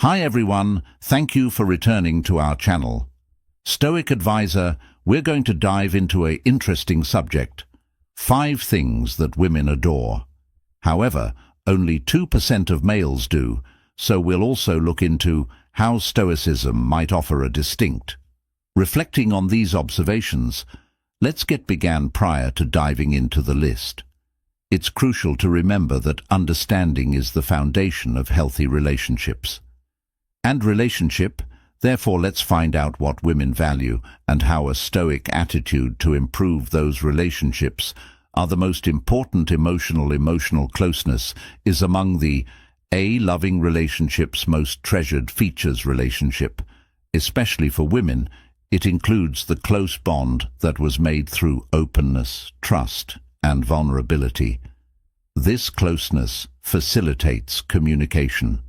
Hi everyone, thank you for returning to our channel. Stoic Advisor, we're going to dive into an interesting subject. 5 things that women adore. However, only 2% of males do, so we'll also look into how Stoicism might offer a distinct. Reflecting on these observations, let's get began prior to diving into the list. It's crucial to remember that understanding is the foundation of healthy relationships. Therefore let's find out what women value and how a Stoic attitude to improve those relationships are the most important. Emotional closeness is among the loving relationships' most treasured features. Relationship, especially for women, it includes the close bond that was made through openness, trust, and vulnerability. This closeness facilitates communication.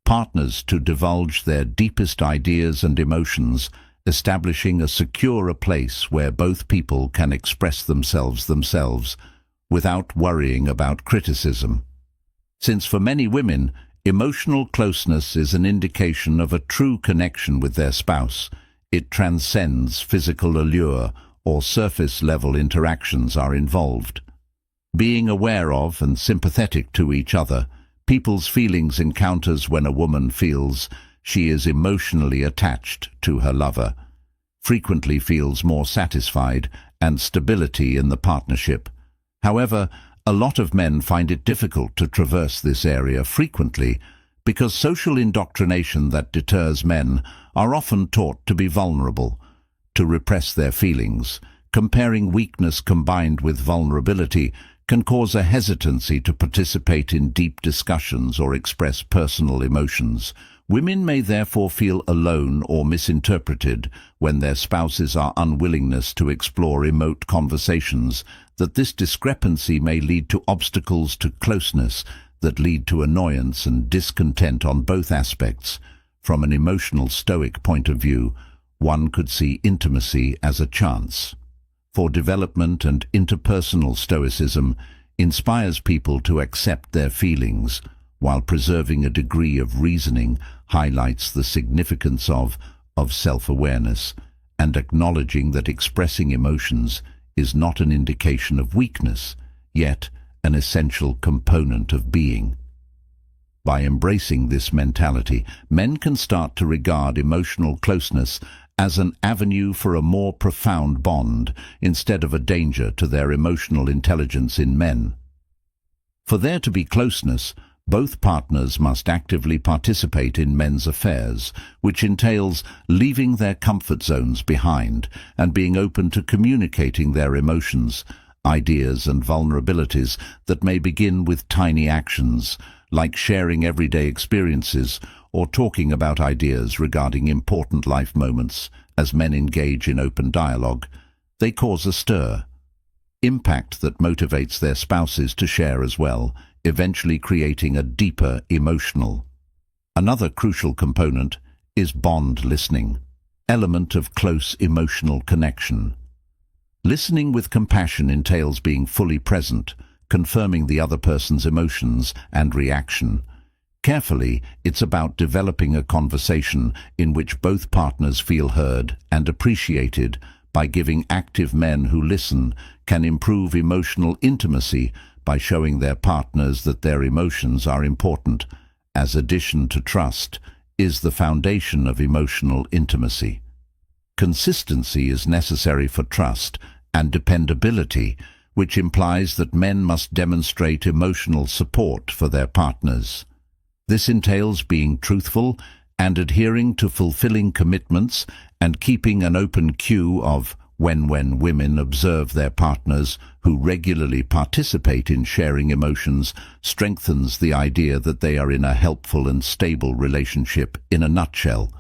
Partners to divulge their deepest ideas and emotions, establishing a secure place where both people can express themselves without worrying about criticism. Since for many women, emotional closeness is an indication of a true connection with their spouse, it transcends physical allure or surface-level interactions are involved. Being aware of and sympathetic to each other, people's feelings encounters when a woman feels she is emotionally attached to her lover, frequently feels more satisfied and stability in the partnership. However, a lot of men find it difficult to traverse this area frequently because social indoctrination that deters men are often taught to be vulnerable, to repress their feelings. Comparing weakness combined with vulnerability can cause a hesitancy to participate in deep discussions or express personal emotions. Women may therefore feel alone or misinterpreted when their spouses are unwillingness to explore emote conversations. This discrepancy may lead to obstacles to closeness that lead to annoyance and discontent on both aspects. From an emotional Stoic point of view, one could see intimacy as a chance for development, and interpersonal Stoicism inspires people to accept their feelings while preserving a degree of reasoning, highlights the significance of self-awareness, and acknowledging that expressing emotions is not an indication of weakness, yet an essential component of being. By embracing this mentality, men can start to regard emotional closeness as an avenue for a more profound bond instead of a danger to their emotional intelligence in men. For there to be closeness, both partners must actively participate in men's affairs, which entails leaving their comfort zones behind and being open to communicating their emotions, ideas and vulnerabilities that may begin with tiny actions, like sharing everyday experiences or talking about ideas regarding important life moments. As men engage in open dialogue, they cause a stir, impact that motivates their spouses to share as well, eventually creating a deeper emotional. Another crucial component is bond listening, element of close emotional connection. Listening with compassion entails being fully present, confirming the other person's emotions and reaction. Carefully, it's about developing a conversation in which both partners feel heard and appreciated. By giving active men who listen can improve emotional intimacy by showing their partners that their emotions are important, as addition to trust is the foundation of emotional intimacy. Consistency is necessary for trust and dependability, which implies that men must demonstrate emotional support for their partners. This entails being truthful and adhering to fulfilling commitments and keeping an open queue of when women observe their partners who regularly participate in sharing emotions strengthens the idea that they are in a helpful and stable relationship. In a nutshell,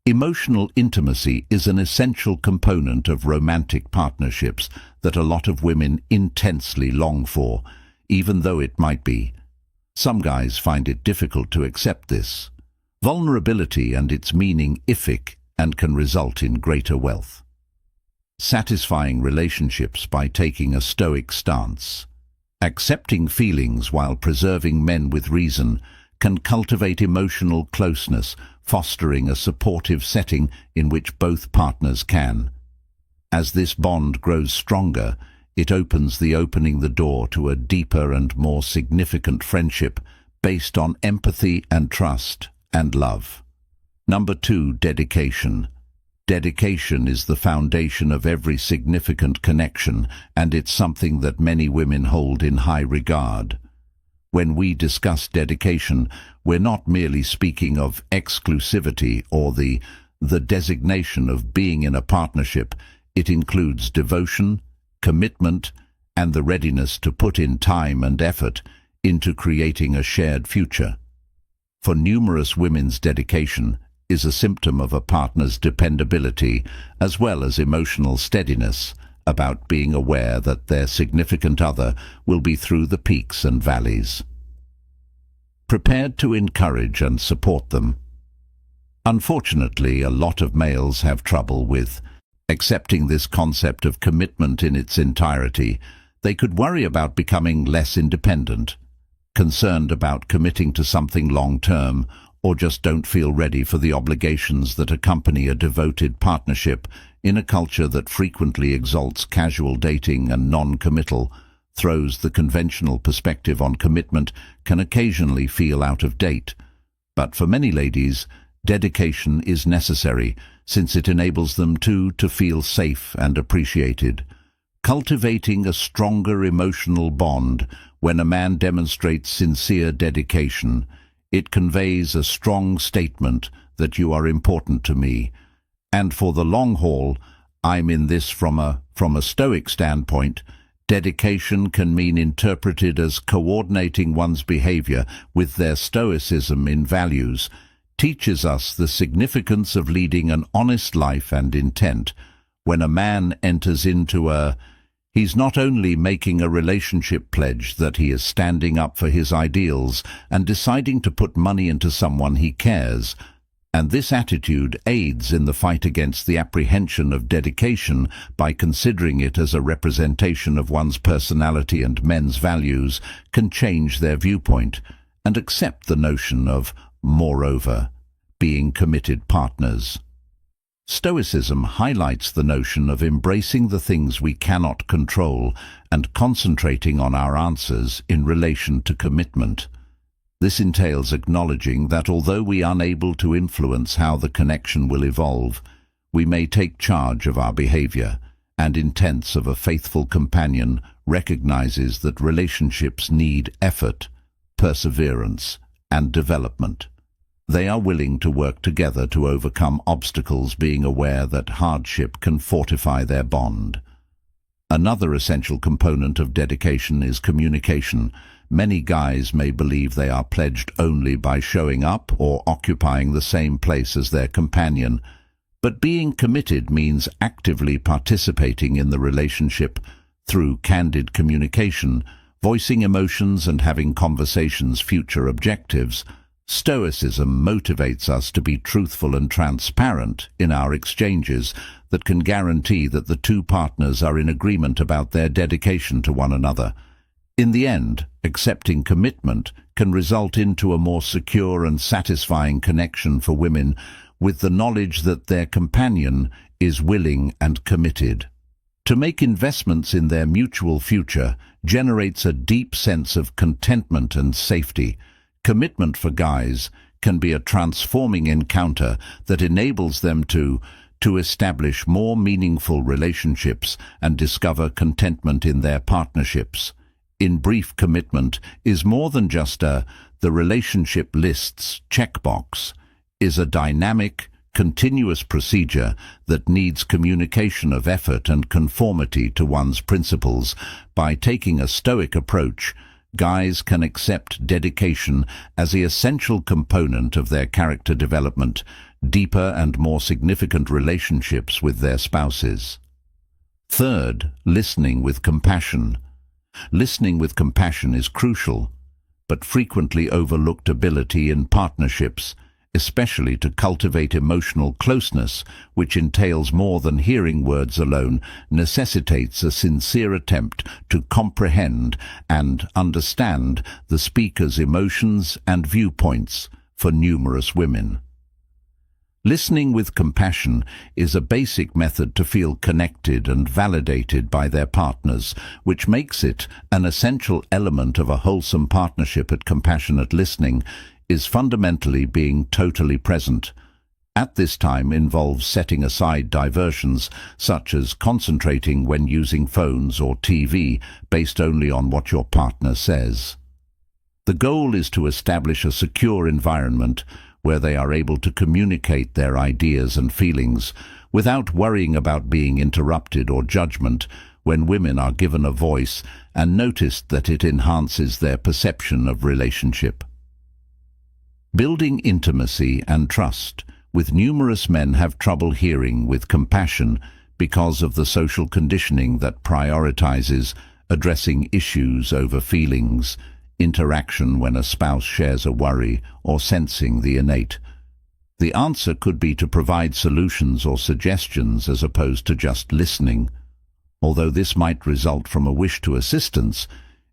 emotional intimacy is an essential component of romantic partnerships that a lot of women intensely long for, even though it might be. Some guys find it difficult to accept this vulnerability and its meaning ific and can result in greater wealth. Satisfying relationships by taking a Stoic stance. Accepting feelings while preserving men with reason can cultivate emotional closeness, fostering a supportive setting in which both partners can. As this bond grows stronger, it opens the door to a deeper and more significant friendship based on empathy and trust and love. Number 2, dedication. Dedication is the foundation of every significant connection, and it's something that many women hold in high regard. When we discuss dedication, we're not merely speaking of exclusivity or the designation of being in a partnership. It includes devotion, commitment, and the readiness to put in time and effort into creating a shared future. For numerous women's dedication is a symptom of a partner's dependability as well as emotional steadiness, about being aware that their significant other will be through the peaks and valleys. Prepared to encourage and support them. Unfortunately, a lot of males have trouble with accepting this concept of commitment in its entirety. They could worry about becoming less independent, concerned about committing to something long-term, or just don't feel ready for the obligations that accompany a devoted partnership. In a culture that frequently exalts casual dating and non-committal, throws the conventional perspective on commitment can occasionally feel out of date. But for many ladies, dedication is necessary, since it enables them to feel safe and appreciated. Cultivating a stronger emotional bond. When a man demonstrates sincere dedication, it conveys a strong statement that you are important to me. And for the long haul, I'm in this from a Stoic standpoint. Dedication can mean interpreted as coordinating one's behavior with their Stoicism in values, teaches us the significance of leading an honest life and intent. When a man enters into he's not only making a relationship pledge that he is standing up for his ideals and deciding to put money into someone he cares, and this attitude aids in the fight against the apprehension of dedication by considering it as a representation of one's personality and men's values, can change their viewpoint and accept the notion of, moreover, being committed partners. Stoicism highlights the notion of embracing the things we cannot control and concentrating on our answers in relation to commitment. This entails acknowledging that although we are unable to influence how the connection will evolve, we may take charge of our behavior, and intents of a faithful companion recognizes that relationships need effort, perseverance, and development. They are willing to work together to overcome obstacles, being aware that hardship can fortify their bond. Another essential component of dedication is communication. Many guys may believe they are pledged only by showing up or occupying the same place as their companion, but being committed means actively participating in the relationship through candid communication, voicing emotions and having conversations, future objectives. Stoicism motivates us to be truthful and transparent in our exchanges that can guarantee that the two partners are in agreement about their dedication to one another. In the end, accepting commitment can result into a more secure and satisfying connection for women, with the knowledge that their companion is willing and committed. To make investments in their mutual future generates a deep sense of contentment and safety. Commitment for guys can be a transforming encounter that enables them to establish more meaningful relationships and discover contentment in their partnerships. In brief, commitment is more than just the relationship lists checkbox, is a dynamic, continuous procedure that needs communication of effort and conformity to one's principles. By taking a Stoic approach, guys can accept dedication as the essential component of their character development, deeper and more significant relationships with their spouses. Third, listening with compassion. Listening with compassion is crucial, but frequently overlooked ability in partnerships, especially to cultivate emotional closeness, which entails more than hearing words alone, necessitates a sincere attempt to comprehend and understand the speaker's emotions and viewpoints for numerous women. Listening with compassion is a basic method to feel connected and validated by their partners, which makes it an essential element of a wholesome partnership. At compassionate listening is fundamentally being totally present. At this time involves setting aside diversions, such as concentrating when using phones or TV, based only on what your partner says. The goal is to establish a secure environment where they are able to communicate their ideas and feelings without worrying about being interrupted or judgment. When women are given a voice and noticed that it enhances their perception of relationship. Building intimacy and trust. With numerous men have trouble hearing with compassion because of the social conditioning that prioritizes addressing issues over feelings, interaction when a spouse shares a worry, or sensing the innate. The answer could be to provide solutions or suggestions as opposed to just listening. Although this might result from a wish to assistance,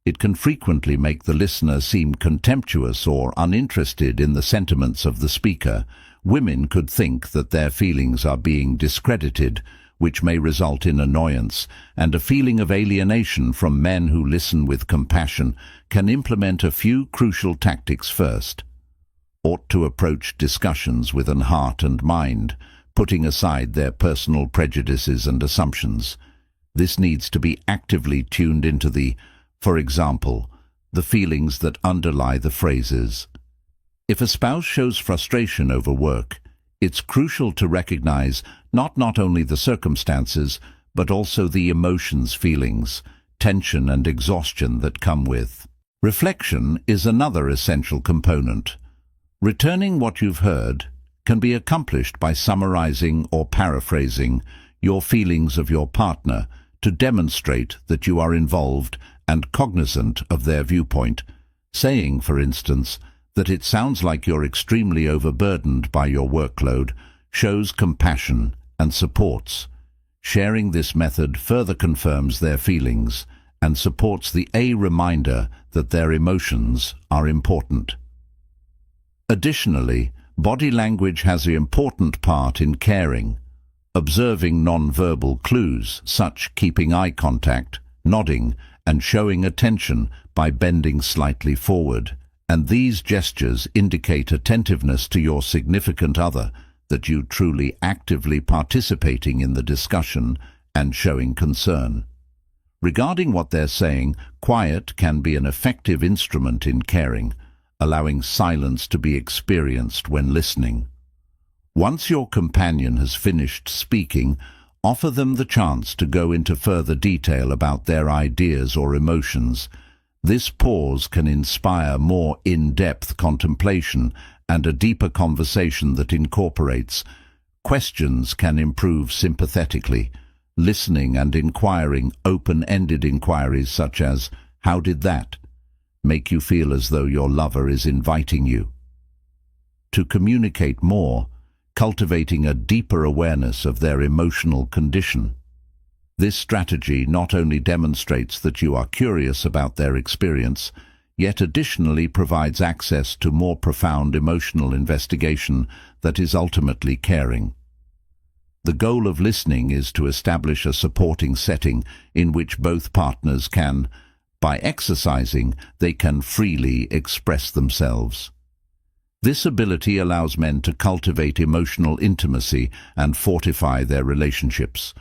it can frequently make the listener seem contemptuous or uninterested in the sentiments of the speaker. Women could think that their feelings are being discredited, which may result in annoyance and a feeling of alienation from men who listen with compassion. Can implement a few crucial tactics. First, ought to approach discussions with an heart and mind, putting aside their personal prejudices and assumptions. This needs to be actively tuned into for example, the feelings that underlie the phrases. If a spouse shows frustration over work, it's crucial to recognize not only the circumstances, but also the emotions, feelings, tension and exhaustion that come with. Reflection is another essential component. Returning what you've heard can be accomplished by summarizing or paraphrasing your feelings of your partner to demonstrate that you are involved and cognizant of their viewpoint, saying, for instance, that it sounds like you're extremely overburdened by your workload, shows compassion and supports. Sharing this method further confirms their feelings and supports the reminder that their emotions are important. Additionally, body language has an important part in caring. Observing non-verbal clues, such keeping eye contact, nodding, and showing attention by bending slightly forward, and these gestures indicate attentiveness to your significant other, that you truly actively participating in the discussion and showing concern. Regarding what they're saying, quiet can be an effective instrument in caring, allowing silence to be experienced when listening. Once your companion has finished speaking, offer them the chance to go into further detail about their ideas or emotions. This pause can inspire more in-depth contemplation and a deeper conversation that incorporates. Questions can improve sympathetically. Listening and inquiring, open-ended inquiries such as, "How did that?" make you feel as though your lover is inviting you. To communicate more, cultivating a deeper awareness of their emotional condition. This strategy not only demonstrates that you are curious about their experience, yet additionally provides access to more profound emotional investigation that is ultimately caring. The goal of listening is to establish a supporting setting in which both partners can, by exercising, they can freely express themselves. This ability allows men to cultivate emotional intimacy and fortify their relationships.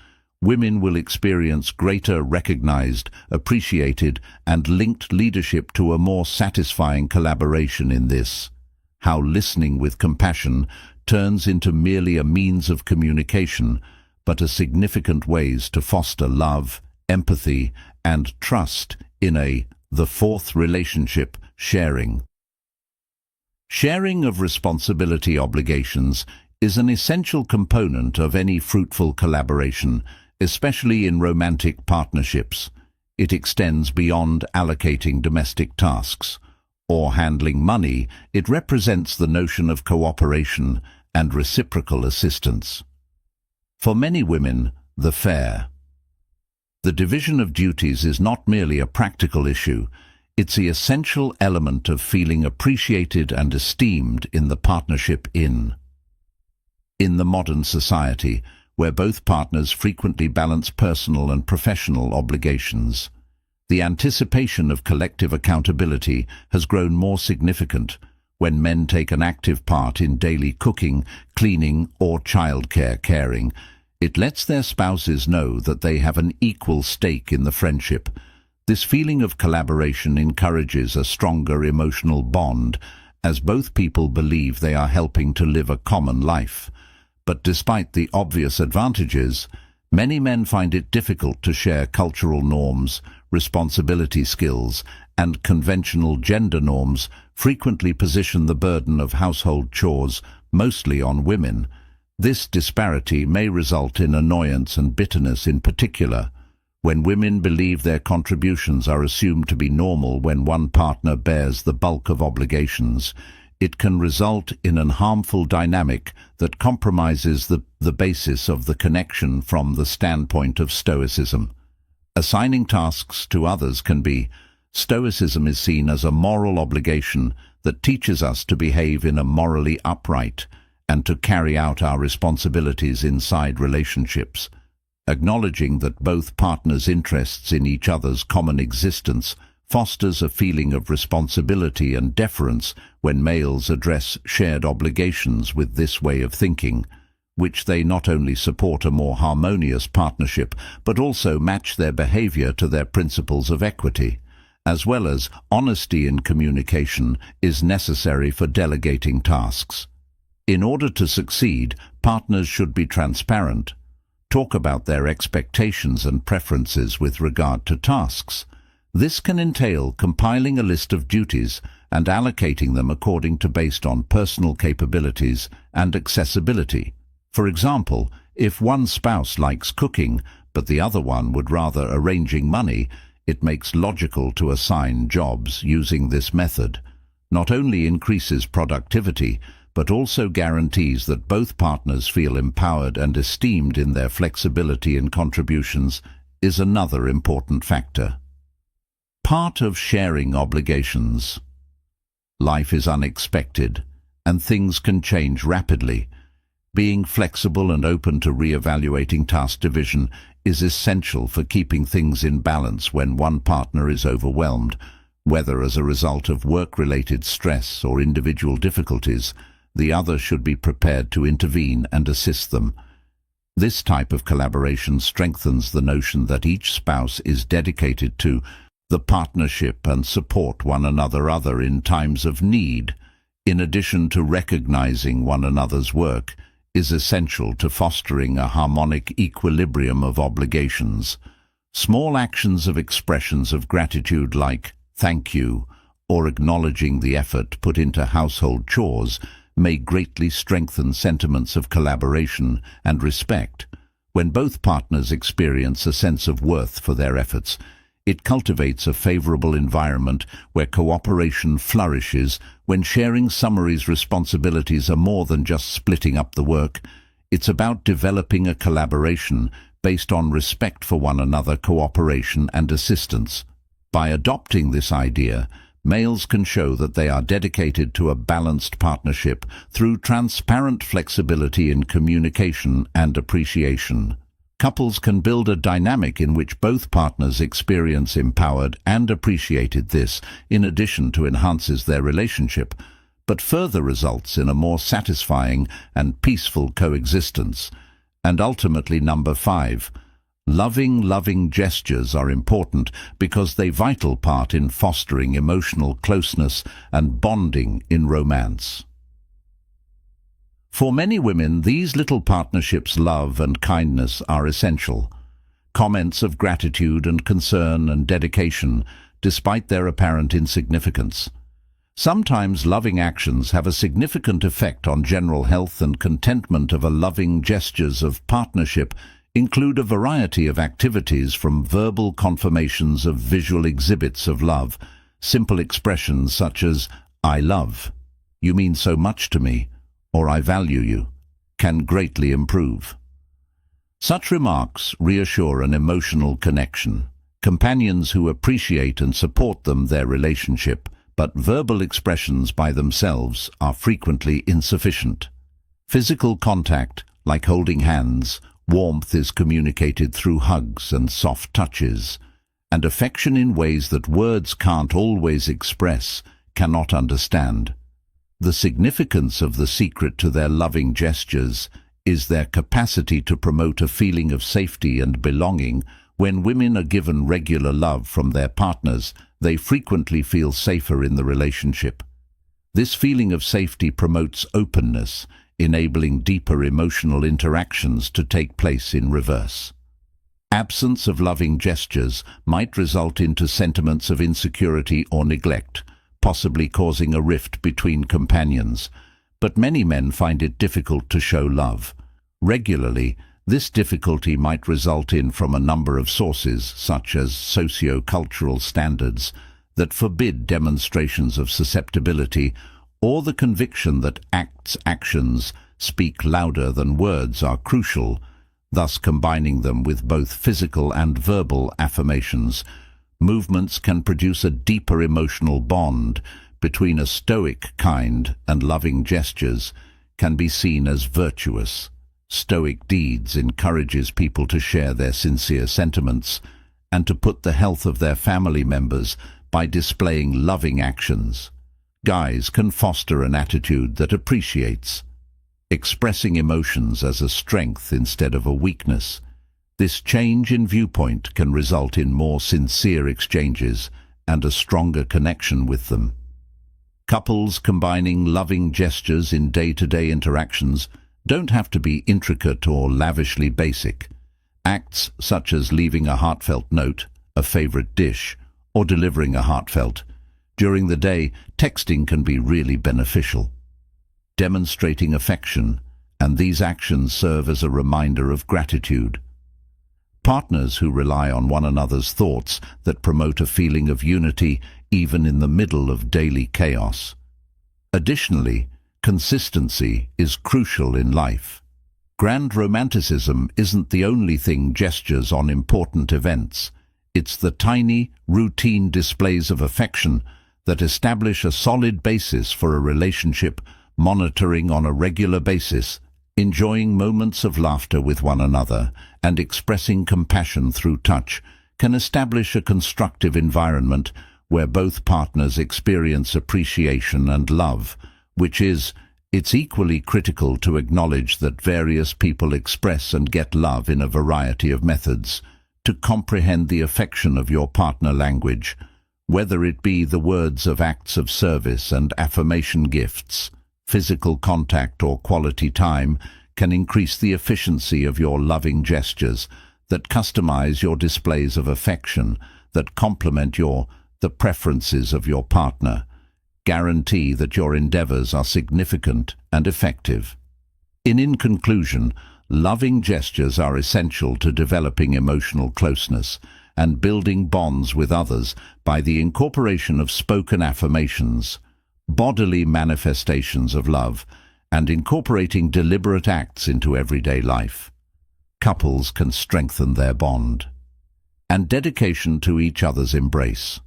Women will experience greater recognized, appreciated, and linked leadership to a more satisfying collaboration in this. How listening with compassion turns into merely a means of communication, but a significant ways to foster love, empathy, and trust in the fourth relationship, sharing. Sharing of responsibility obligations is an essential component of any fruitful collaboration, especially in romantic partnerships. It extends beyond allocating domestic tasks. or handling money, it represents the notion of cooperation and reciprocal assistance. For many women, the division of duties is not merely a practical issue, it's the essential element of feeling appreciated and esteemed in the partnership. In the modern society, where both partners frequently balance personal and professional obligations, the anticipation of collective accountability has grown more significant when men take an active part in daily cooking, cleaning, or childcare caring. It lets their spouses know that they have an equal stake in the friendship. This feeling of collaboration encourages a stronger emotional bond, as both people believe they are helping to live a common life. But despite the obvious advantages, many men find it difficult to share cultural norms, responsibility skills, and conventional gender norms frequently position the burden of household chores mostly on women. This disparity may result in annoyance and bitterness, in particular when women believe their contributions are assumed to be normal. When one partner bears the bulk of obligations, it can result in an harmful dynamic that compromises the basis of the connection. From the standpoint of Stoicism, assigning tasks to others can be. Stoicism is seen as a moral obligation that teaches us to behave in a morally upright and to carry out our responsibilities inside relationships. Acknowledging that both partners' interests in each other's common existence fosters a feeling of responsibility and deference when males address shared obligations with this way of thinking, which they not only support a more harmonious partnership, but also match their behavior to their principles of equity, as well as honesty in communication is necessary for delegating tasks. In order to succeed, partners should be transparent, talk about their expectations and preferences with regard to tasks. This can entail compiling a list of duties and allocating them based on personal capabilities and accessibility. For example, if one spouse likes cooking, but the other one would rather arranging money, it makes logical to assign jobs using this method. Not only increases productivity, but also guarantees that both partners feel empowered and esteemed in their flexibility and contributions is another important factor. Part of sharing obligations. Life is unexpected, and things can change rapidly. Being flexible and open to re-evaluating task division is essential for keeping things in balance when one partner is overwhelmed, whether as a result of work-related stress or individual difficulties. The other should be prepared to intervene and assist them. This type of collaboration strengthens the notion that each spouse is dedicated to the partnership and support one another in times of need, in addition to recognizing one another's work, is essential to fostering a harmonic equilibrium of obligations. Small actions of expressions of gratitude like "thank you" or acknowledging the effort put into household chores may greatly strengthen sentiments of collaboration and respect. When both partners experience a sense of worth for their efforts, it cultivates a favorable environment where cooperation flourishes. When sharing summaries, responsibilities are more than just splitting up the work. It's about developing a collaboration based on respect for one another, cooperation and assistance. By adopting this idea, males can show that they are dedicated to a balanced partnership through transparent flexibility in communication and appreciation. Couples can build a dynamic in which both partners experience empowered and appreciated. This, in addition to enhances their relationship, but further results in a more satisfying and peaceful coexistence. And ultimately, number 5, loving gestures are important because they vital part in fostering emotional closeness and bonding in romance. For many women, these little partnerships, love and kindness, are essential. Comments of gratitude and concern and dedication, despite their apparent insignificance. Sometimes loving actions have a significant effect on general health and contentment. Of a loving gestures of partnership include a variety of activities, from verbal confirmations of visual exhibits of love Simple expressions such as, "I love," "You mean so much to me," or "I value you," can greatly improve. Such remarks reassure an emotional connection. Companions who appreciate and support their relationship, but verbal expressions by themselves are frequently insufficient. Physical contact, like holding hands, warmth is communicated through hugs and soft touches, and affection in ways that words can't always express, cannot understand. The significance of the secret to their loving gestures is their capacity to promote a feeling of safety and belonging. When women are given regular love from their partners, they frequently feel safer in the relationship. This feeling of safety promotes openness, enabling deeper emotional interactions to take place in reverse. Absence of loving gestures might result into sentiments of insecurity or neglect, possibly causing a rift between companions, but many men find it difficult to show love. Regularly, this difficulty might result from a number of sources, such as socio-cultural standards that forbid demonstrations of susceptibility, or the conviction that actions speak louder than words are crucial, thus combining them with both physical and verbal affirmations. Movements can produce a deeper emotional bond between a stoic kind, and loving gestures can be seen as virtuous. Stoic deeds encourages people to share their sincere sentiments and to put the health of their family members by displaying loving actions. Guys can foster an attitude that appreciates, expressing emotions as a strength instead of a weakness. This change in viewpoint can result in more sincere exchanges and a stronger connection with them. Couples combining loving gestures in day-to-day interactions don't have to be intricate or lavishly basic. Acts such as leaving a heartfelt note, a favorite dish, or delivering a heartfelt during the day, texting can be really beneficial. Demonstrating affection, and these actions serve as a reminder of gratitude. Partners who rely on one another's thoughts that promote a feeling of unity even in the middle of daily chaos. Additionally, consistency is crucial in life. Grand romanticism isn't the only thing gestures on important events. It's the tiny, routine displays of affection that establish a solid basis for a relationship. Monitoring on a regular basis, enjoying moments of laughter with one another, and expressing compassion through touch can establish a constructive environment where both partners experience appreciation and love, it's equally critical to acknowledge that various people express and get love in a variety of methods. To comprehend the affection of your partner language, whether it be the words of acts of service and affirmation gifts, physical contact or quality time, can increase the efficiency of your loving gestures that customize your displays of affection, that complement the preferences of your partner. Guarantee that your endeavors are significant and effective. In conclusion, loving gestures are essential to developing emotional closeness and building bonds with others by the incorporation of spoken affirmations, bodily manifestations of love, and incorporating deliberate acts into everyday life. Couples can strengthen their bond and dedication to each other's embrace.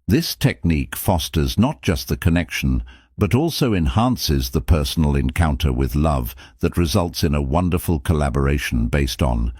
This technique fosters not just the connection, but also enhances the personal encounter with love that results in a wonderful collaboration based on